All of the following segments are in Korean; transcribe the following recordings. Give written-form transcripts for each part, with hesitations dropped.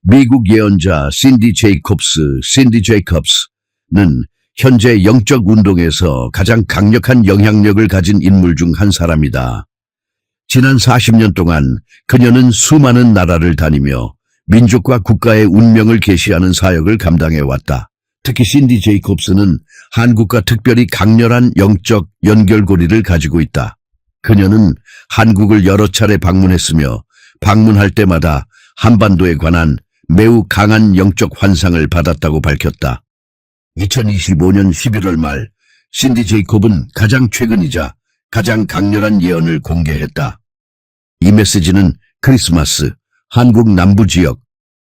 미국 예언자 신디 제이콥스는 현재 영적 운동에서 가장 강력한 영향력을 가진 인물 중 한 사람이다. 지난 40년 동안 그녀는 수많은 나라를 다니며 민족과 국가의 운명을 계시하는 사역을 감당해왔다. 특히 신디 제이콥스는 한국과 특별히 강렬한 영적 연결고리를 가지고 있다. 그녀는 한국을 여러 차례 방문했으며 방문할 때마다 한반도에 관한 매우 강한 영적 환상을 받았다고 밝혔다. 2025년 11월 말 신디 제이콥은 가장 최근이자 가장 강렬한 예언을 공개했다. 이 메시지는 크리스마스, 한국 남부 지역,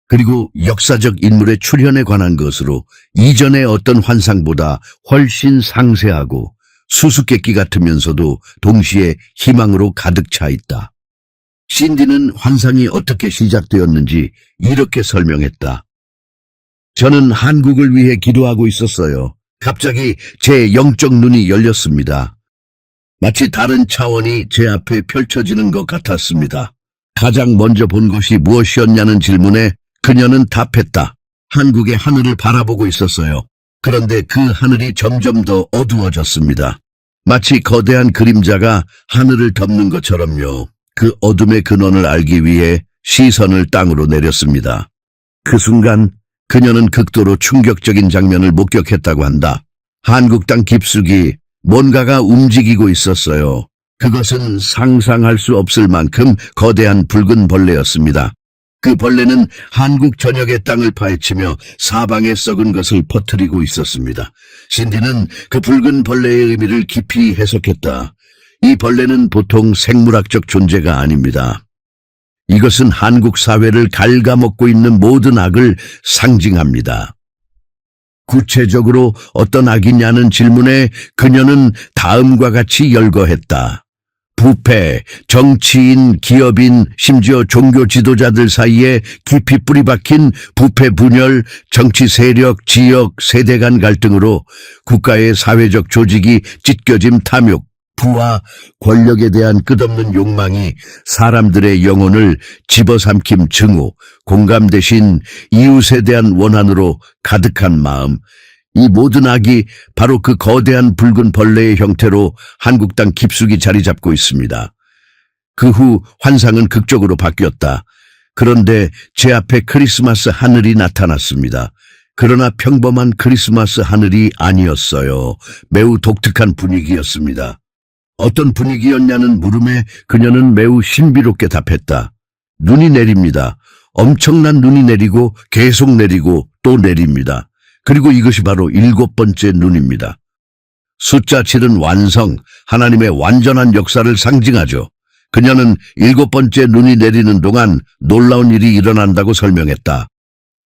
그리고 역사적 인물의 출현에 관한 것으로 이전의 어떤 환상보다 훨씬 상세하고 수수께끼 같으면서도 동시에 희망으로 가득 차 있다. 신디는 환상이 어떻게 시작되었는지 이렇게 설명했다. 저는 한국을 위해 기도하고 있었어요. 갑자기 제 영적 눈이 열렸습니다. 마치 다른 차원이 제 앞에 펼쳐지는 것 같았습니다. 가장 먼저 본 것이 무엇이었냐는 질문에 그녀는 답했다. 한국의 하늘을 바라보고 있었어요. 그런데 그 하늘이 점점 더 어두워졌습니다. 마치 거대한 그림자가 하늘을 덮는 것처럼요. 그 어둠의 근원을 알기 위해 시선을 땅으로 내렸습니다. 그 순간 그녀는 극도로 충격적인 장면을 목격했다고 한다. 한국 땅 깊숙이 뭔가가 움직이고 있었어요. 그것은 상상할 수 없을 만큼 거대한 붉은 벌레였습니다. 그 벌레는 한국 전역의 땅을 파헤치며 사방에 썩은 것을 퍼뜨리고 있었습니다. 신디는 그 붉은 벌레의 의미를 깊이 해석했다. 이 벌레는 보통 생물학적 존재가 아닙니다. 이것은 한국 사회를 갉아먹고 있는 모든 악을 상징합니다. 구체적으로 어떤 악이냐는 질문에 그녀는 다음과 같이 열거했다. 부패, 정치인, 기업인, 심지어 종교 지도자들 사이에 깊이 뿌리박힌 부패 분열, 정치 세력, 지역, 세대 간 갈등으로 국가의 사회적 조직이 찢겨짐 탐욕, 부와 권력에 대한 끝없는 욕망이 사람들의 영혼을 집어삼킴 증오, 공감 대신 이웃에 대한 원한으로 가득한 마음, 이 모든 악이 바로 그 거대한 붉은 벌레의 형태로 한국 땅 깊숙이 자리 잡고 있습니다. 그 후 환상은 극적으로 바뀌었다. 그런데 제 앞에 크리스마스 하늘이 나타났습니다. 그러나 평범한 크리스마스 하늘이 아니었어요. 매우 독특한 분위기였습니다. 어떤 분위기였냐는 물음에 그녀는 매우 신비롭게 답했다. 눈이 내립니다. 엄청난 눈이 내리고 계속 내리고 또 내립니다. 그리고 이것이 바로 7번째 눈입니다. 숫자 7은 완성, 하나님의 완전한 역사를 상징하죠. 그녀는 7번째 눈이 내리는 동안 놀라운 일이 일어난다고 설명했다.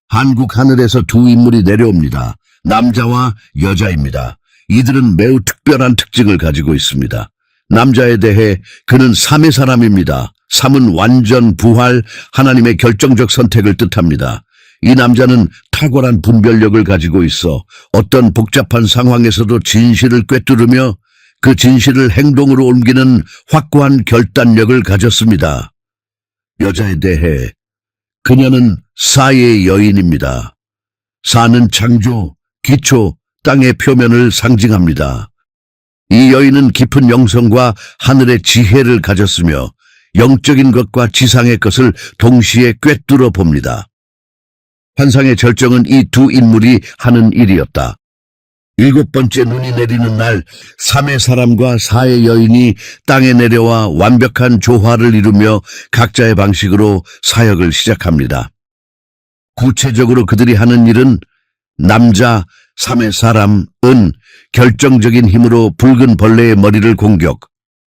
한국 하늘에서 두 인물이 내려옵니다. 남자와 여자입니다. 이들은 매우 특별한 특징을 가지고 있습니다. 남자에 대해 그는 3의 사람입니다. 3은 완전 부활, 하나님의 결정적 선택을 뜻합니다. 이 남자는 탁월한 분별력을 가지고 있어 어떤 복잡한 상황에서도 진실을 꿰뚫으며 그 진실을 행동으로 옮기는 확고한 결단력을 가졌습니다. 여자에 대해 그녀는 사의 여인입니다. 사는 창조, 기초, 땅의 표면을 상징합니다. 이 여인은 깊은 영성과 하늘의 지혜를 가졌으며 영적인 것과 지상의 것을 동시에 꿰뚫어 봅니다. 환상의 절정은 이 두 인물이 하는 일이었다. 7번째 눈이 내리는 날 3의 사람과 4의 여인이 땅에 내려와 완벽한 조화를 이루며 각자의 방식으로 사역을 시작합니다. 구체적으로 그들이 하는 일은 남자 3의 사람은 결정적인 힘으로 붉은 벌레의 머리를 공격.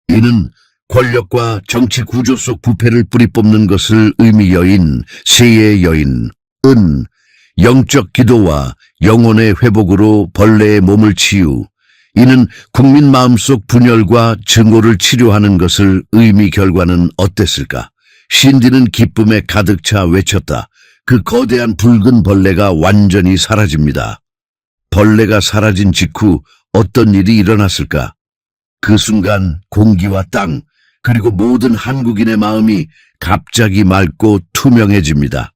이는 권력과 정치 구조 속 부패를 뿌리 뽑는 것을 의미여인 세의 여인 은 영적 기도와 영혼의 회복으로 벌레의 몸을 치유. 이는 국민 마음속 분열과 증오를 치료하는 것을 의미 결과는 어땠을까? 신디는 기쁨에 가득 차 외쳤다. 그 거대한 붉은 벌레가 완전히 사라집니다. 벌레가 사라진 직후 어떤 일이 일어났을까? 그 순간 공기와 땅, 그리고 모든 한국인의 마음이 갑자기 맑고 투명해집니다.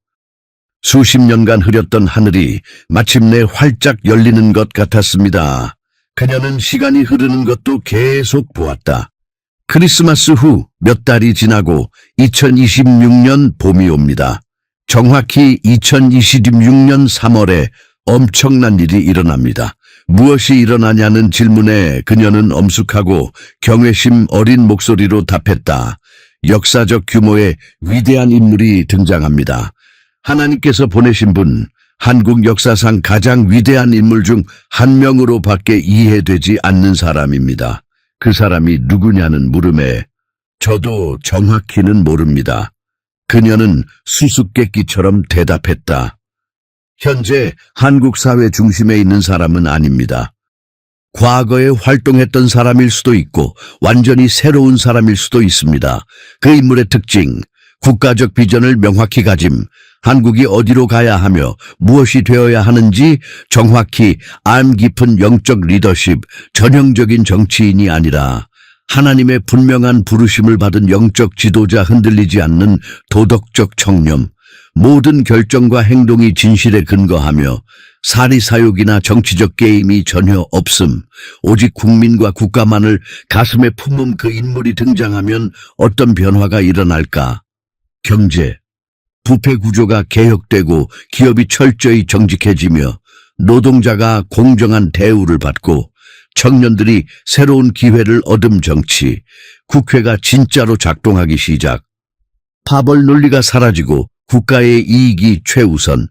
수십 년간 흐렸던 하늘이 마침내 활짝 열리는 것 같았습니다. 그녀는 시간이 흐르는 것도 계속 보았다. 크리스마스 후 몇 달이 지나고 2026년 봄이 옵니다. 정확히 2026년 3월에 엄청난 일이 일어납니다. 무엇이 일어나냐는 질문에 그녀는 엄숙하고 경외심 어린 목소리로 답했다. 역사적 규모의 위대한 인물이 등장합니다. 하나님께서 보내신 분, 한국 역사상 가장 위대한 인물 중 한 명으로 밖에 이해되지 않는 사람입니다. 그 사람이 누구냐는 물음에 저도 정확히는 모릅니다. 그녀는 수수께끼처럼 대답했다. 현재 한국 사회 중심에 있는 사람은 아닙니다. 과거에 활동했던 사람일 수도 있고 완전히 새로운 사람일 수도 있습니다. 그 인물의 특징, 국가적 비전을 명확히 가짐, 한국이 어디로 가야 하며 무엇이 되어야 하는지 정확히 알 깊은 영적 리더십, 전형적인 정치인이 아니라 하나님의 분명한 부르심을 받은 영적 지도자, 흔들리지 않는 도덕적 청렴, 모든 결정과 행동이 진실에 근거하며 사리사욕이나 정치적 게임이 전혀 없음, 오직 국민과 국가만을 가슴에 품은 그 인물이 등장하면 어떤 변화가 일어날까? 경제, 부패 구조가 개혁되고 기업이 철저히 정직해지며 노동자가 공정한 대우를 받고 청년들이 새로운 기회를 얻음 정치, 국회가 진짜로 작동하기 시작, 파벌 논리가 사라지고 국가의 이익이 최우선,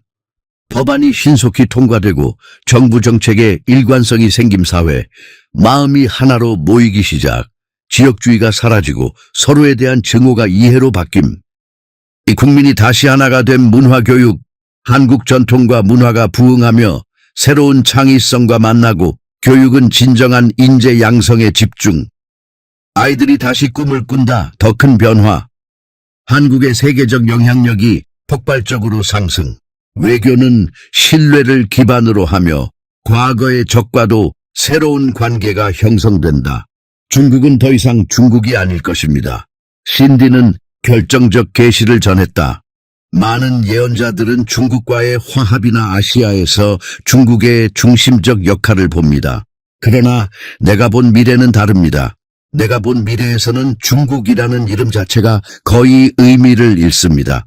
법안이 신속히 통과되고 정부 정책에 일관성이 생김 사회, 마음이 하나로 모이기 시작, 지역주의가 사라지고 서로에 대한 증오가 이해로 바뀜, 이 국민이 다시 하나가 된 문화교육, 한국 전통과 문화가 부흥하며 새로운 창의성과 만나고 교육은 진정한 인재 양성에 집중. 아이들이 다시 꿈을 꾼다. 더 큰 변화. 한국의 세계적 영향력이 폭발적으로 상승. 외교는 신뢰를 기반으로 하며 과거의 적과도 새로운 관계가 형성된다. 중국은 더 이상 중국이 아닐 것입니다. 신디는 결정적 계시를 전했다. 많은 예언자들은 중국과의 화합이나 아시아에서 중국의 중심적 역할을 봅니다. 그러나 내가 본 미래는 다릅니다. 내가 본 미래에서는 중국이라는 이름 자체가 거의 의미를 잃습니다.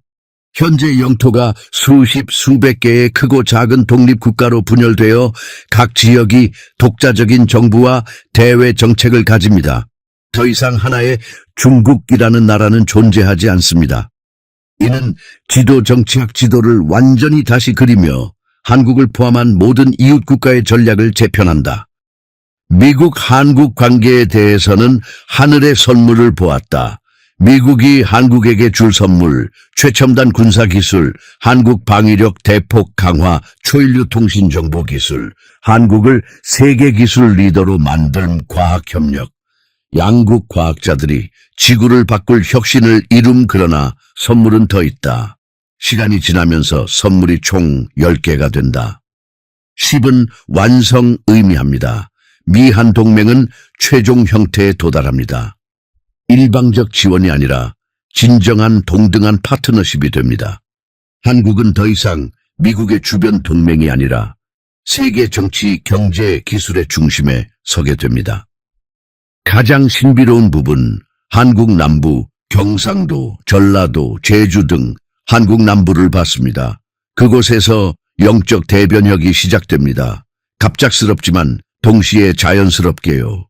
현재 영토가 수십, 수백 개의 크고 작은 독립국가로 분열되어 각 지역이 독자적인 정부와 대외 정책을 가집니다. 더 이상 하나의 중국이라는 나라는 존재하지 않습니다. 이는 지도 정치학 지도를 완전히 다시 그리며 한국을 포함한 모든 이웃 국가의 전략을 재편한다. 미국-한국 관계에 대해서는 하늘의 선물을 보았다. 미국이 한국에게 줄 선물, 최첨단 군사기술, 한국 방위력 대폭 강화, 초인류 통신 정보 기술, 한국을 세계 기술 리더로 만든 과학협력, 양국 과학자들이 지구를 바꿀 혁신을 이룸. 그러나 선물은 더 있다. 시간이 지나면서 선물이 총 10개가 된다. 10은 완성 의미합니다. 미한 동맹은 최종 형태에 도달합니다. 일방적 지원이 아니라 진정한 동등한 파트너십이 됩니다. 한국은 더 이상 미국의 주변 동맹이 아니라 세계 정치, 경제, 기술의 중심에 서게 됩니다. 가장 신비로운 부분, 한국 남부, 경상도, 전라도, 제주 등 한국 남부를 봤습니다. 그곳에서 영적 대변혁이 시작됩니다. 갑작스럽지만 동시에 자연스럽게요.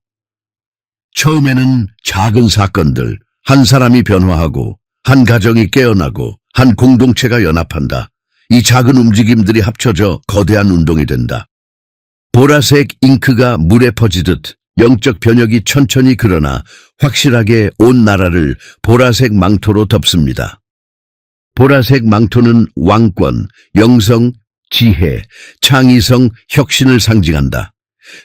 처음에는 작은 사건들, 한 사람이 변화하고 한 가정이 깨어나고 한 공동체가 연합한다. 이 작은 움직임들이 합쳐져 거대한 운동이 된다. 보라색 잉크가 물에 퍼지듯 영적 변혁이 천천히 그러나 확실하게 온 나라를 보라색 망토로 덮습니다. 보라색 망토는 왕권, 영성, 지혜, 창의성, 혁신을 상징한다.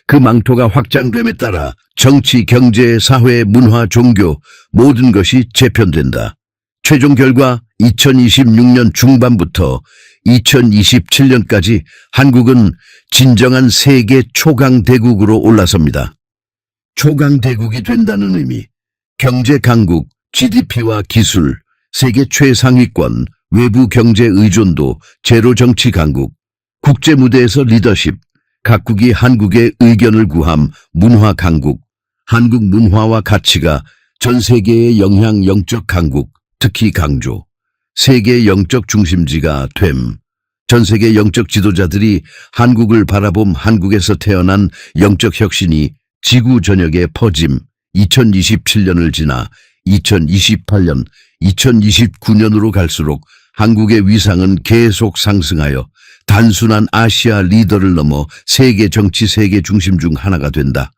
그 망토가 확장됨에 따라 정치, 경제, 사회, 문화, 종교 모든 것이 재편된다. 최종 결과 2026년 중반부터 2027년까지 한국은 진정한 세계 초강대국으로 올라섭니다. 초강대국이 된다는 의미, 경제 강국, GDP와 기술, 세계 최상위권, 외부 경제 의존도, 제로 정치 강국, 국제 무대에서 리더십, 각국이 한국의 의견을 구함, 문화 강국, 한국 문화와 가치가 전 세계의 영향 영적 강국, 특히 강조, 세계 영적 중심지가 됨. 전 세계 영적 지도자들이 한국을 바라봄 한국에서 태어난 영적 혁신이 지구 전역에 퍼짐. 2027년을 지나 2028년, 2029년으로 갈수록 한국의 위상은 계속 상승하여 단순한 아시아 리더를 넘어 세계 정치 세계 중심 중 하나가 된다.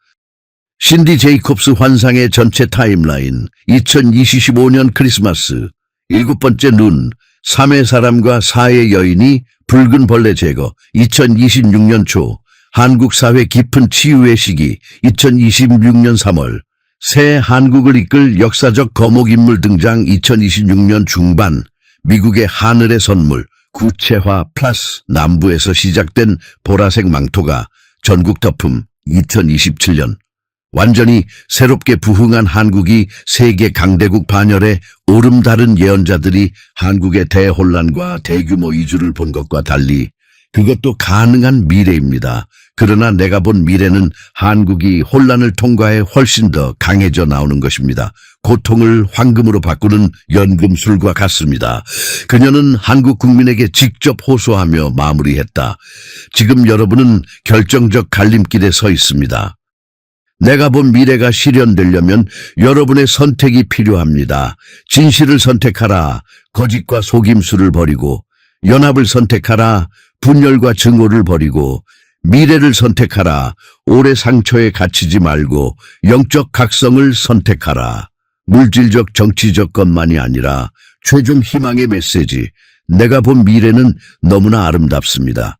신디 제이콥스 환상의 전체 타임라인, 2025년 크리스마스, 7번째 눈, 3의 사람과 4의 여인이 붉은 벌레 제거, 2026년 초, 한국 사회 깊은 치유의 시기, 2026년 3월, 새 한국을 이끌 역사적 거목 인물 등장, 2026년 중반, 미국의 하늘의 선물, 구체화 플러스 남부에서 시작된 보라색 망토가 전국 덮음, 2027년, 완전히 새롭게 부흥한 한국이 세계 강대국 반열에 오름다른 예언자들이 한국의 대혼란과 대규모 이주를 본 것과 달리 그것도 가능한 미래입니다. 그러나 내가 본 미래는 한국이 혼란을 통과해 훨씬 더 강해져 나오는 것입니다. 고통을 황금으로 바꾸는 연금술과 같습니다. 그녀는 한국 국민에게 직접 호소하며 마무리했다. 지금 여러분은 결정적 갈림길에 서 있습니다. 내가 본 미래가 실현되려면 여러분의 선택이 필요합니다. 진실을 선택하라. 거짓과 속임수를 버리고, 연합을 선택하라. 분열과 증오를 버리고, 미래를 선택하라. 오래 상처에 갇히지 말고 영적 각성을 선택하라. 물질적 정치적 것만이 아니라 최종 희망의 메시지. 내가 본 미래는 너무나 아름답습니다.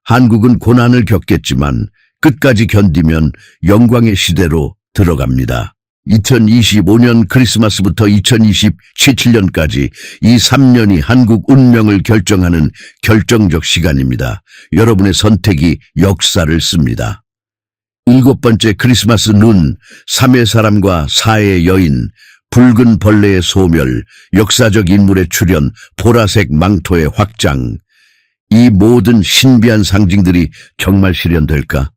한국은 고난을 겪겠지만 끝까지 견디면 영광의 시대로 들어갑니다. 2025년 크리스마스부터 2027년까지 이 3년이 한국 운명을 결정하는 결정적 시간입니다. 여러분의 선택이 역사를 씁니다. 7번째 크리스마스 눈, 3의 사람과 4의 여인, 붉은 벌레의 소멸, 역사적 인물의 출현, 보라색 망토의 확장. 이 모든 신비한 상징들이 정말 실현될까?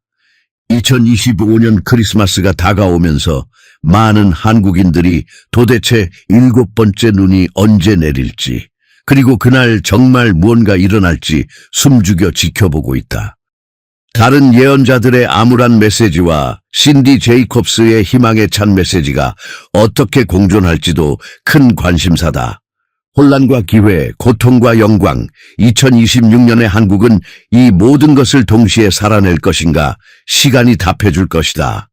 2025년 크리스마스가 다가오면서 많은 한국인들이 도대체 7번째 눈이 언제 내릴지, 그리고 그날 정말 무언가 일어날지 숨죽여 지켜보고 있다. 다른 예언자들의 암울한 메시지와 신디 제이콥스의 희망에 찬 메시지가 어떻게 공존할지도 큰 관심사다. 혼란과 기회, 고통과 영광, 2026년의 한국은 이 모든 것을 동시에 살아낼 것인가? 시간이 답해줄 것이다.